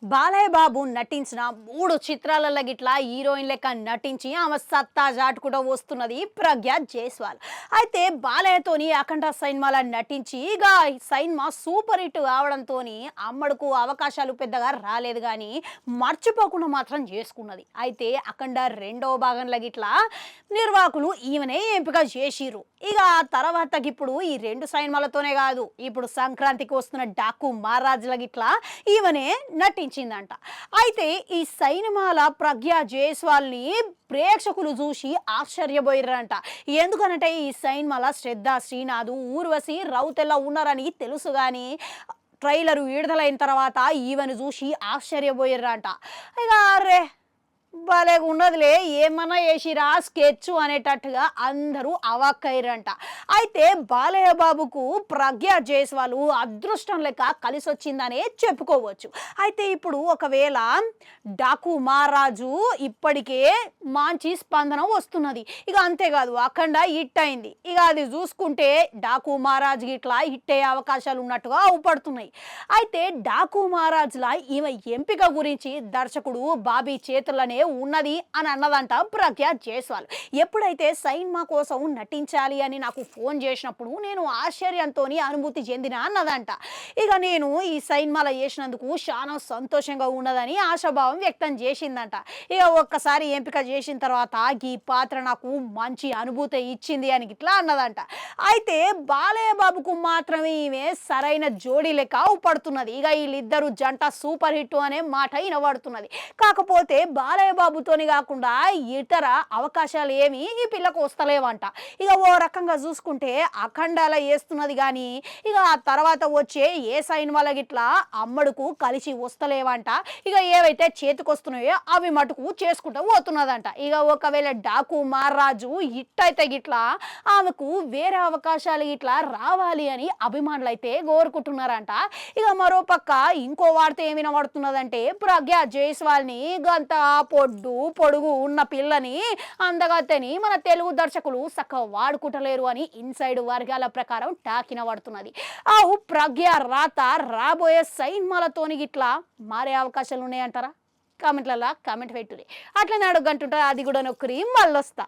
బాలయ్య బాబు నటించిన 3 చిత్రాలలో గిట్లా హీరోయిన్ లెక్క నటించి ఆమె సత్తా చాటుకుంటూ వస్తున్నది ప్రజ్ఞ జైస్వాల్. అయితే బాలయ్యతోని అఖండ సినిమాల నటించి ఇక సినిమా సూపర్ హిట్ కావడంతోని అమ్మడుకు అవకాశాలు పెద్దగా రాలేదు కానీ మర్చిపోకుండా మాత్రం చేసుకున్నది. అయితే అఖండ రెండవ భాగంలో గిట్లా నిర్వాహకులు ఈమెనే ఎంపిక చేసిర్రు. ఇక తర్వాతకి ఇప్పుడు ఈ 2 సినిమాలతోనే కాదు, ఇప్పుడు సంక్రాంతికి వస్తున్న డాకు మహారాజుల గిట్లా ఈమెనే నటించిందంట. అయితే ఈ సినిమాల ప్రజ్ఞ జైస్వాల్ని ప్రేక్షకులు చూసి ఆశ్చర్యపోయారంట. ఎందుకనంటే ఈ సినిమాల శ్రద్ధ శ్రీనాథ్, ఊర్వశి రౌతెల్ల ఉన్నారని తెలుసు కానీ ట్రైలర్ విడుదలైన తర్వాత ఈవెను చూసి ఆశ్చర్యపోయారంట. ఇక అరే భలే ఉన్నదిలే, ఏమన్నా వేసిరా స్కెచ్ అనేటట్టుగా అందరూ అవాక్కయ్యారంట. అయితే బాలయ్య బాబుకు ప్రజ్ఞ జైస్వాల్ అదృష్టం లెక్క కలిసి వచ్చిందనే చెప్పుకోవచ్చు. అయితే ఇప్పుడు ఒకవేళ డాకు మహారాజు ఇప్పటికే మంచి స్పందన వస్తున్నది. ఇక అంతేకాదు అఖండ హిట్ అయింది. ఇక అది చూసుకుంటే డాకు మహారాజు ఇట్లా హిట్ అయ్యే అవకాశాలు ఉన్నట్టుగా అవుపడుతున్నాయి. అయితే డాకు మహారాజులా ఈమె ఎంపిక గురించి దర్శకుడు బాబీ చేతులనే ఉన్నది అని అన్నదంట ప్రజ్ఞ జైస్వాల్. ఎప్పుడైతే సినిమా కోసం నటించాలి అని నాకు ఫోన్ చేసినప్పుడు నేను ఆశ్చర్యంతో అనుభూతి చెందిన అన్నదంట. ఇక నేను ఈ సినిమాలో చేసినందుకు చాలా సంతోషంగా ఉన్నదని ఆశాభావం వ్యక్తం చేసిందంట. ఇక ఒక్కసారి ఎంపిక చేసిన తర్వాత ఈ పాత్ర నాకు మంచి అనుభూతి ఇచ్చింది అని ఇట్లా అన్నదంట. అయితే బాలయ్య బాబుకు మాత్రమే ఈమె సరైన జోడీ లెక్క పడుతున్నది. ఇక వీళ్ళిద్దరు జంట సూపర్ హిట్ అనే మాట వినబడుతున్నది. కాకపోతే బాలయ్య బాబుతోని కాకుండా ఇతర అవకాశాలు ఏమి ఈ పిల్లకు వస్తలేవంట. ఇక ఓ రకంగా చూసుకుంటే అఖండాల వేస్తున్నది కానీ ఇక ఆ తర్వాత వచ్చే ఏ సినిమాల గిట్లా అమ్మడుకు కలిసి వస్తలేవంట. ఇక ఏవైతే చేతికొస్తున్నాయో అవి మటుకు చేసుకుంటూ పోతున్నదంట. ఇక ఒకవేళ డాకు మహారాజు హిట్ అయితే గిట్లా ఆమెకు వేరే అవకాశాలు ఇట్లా రావాలి అని అభిమానులు అయితే కోరుకుంటున్నారంట. ఇక మరో పక్క ఇంకో వార్త ఏమి వినబడుతున్నదంటే ప్రజ్ఞ జైస్వాల్ని గంత పొడుగు ఉన్న పిల్లని అందగత్తెని మన తెలుగు దర్శకులు చక్కగా వాడుకుంటలేరు అని ఇన్సైడ్ వర్గాల ప్రకారం టాకిన పడుతున్నది. ఆ ప్రజ్ఞ రాత రాబోయే సినిమాలతోని గిట్లా మారే అవకాశాలు ఉన్నాయంటారా? కామెంట్లలో కామెంట్ పెట్టుర్రి. అట్లనే అడుగంటుంటారు, అది కూడా నొక్కరి మళ్ళొస్తా.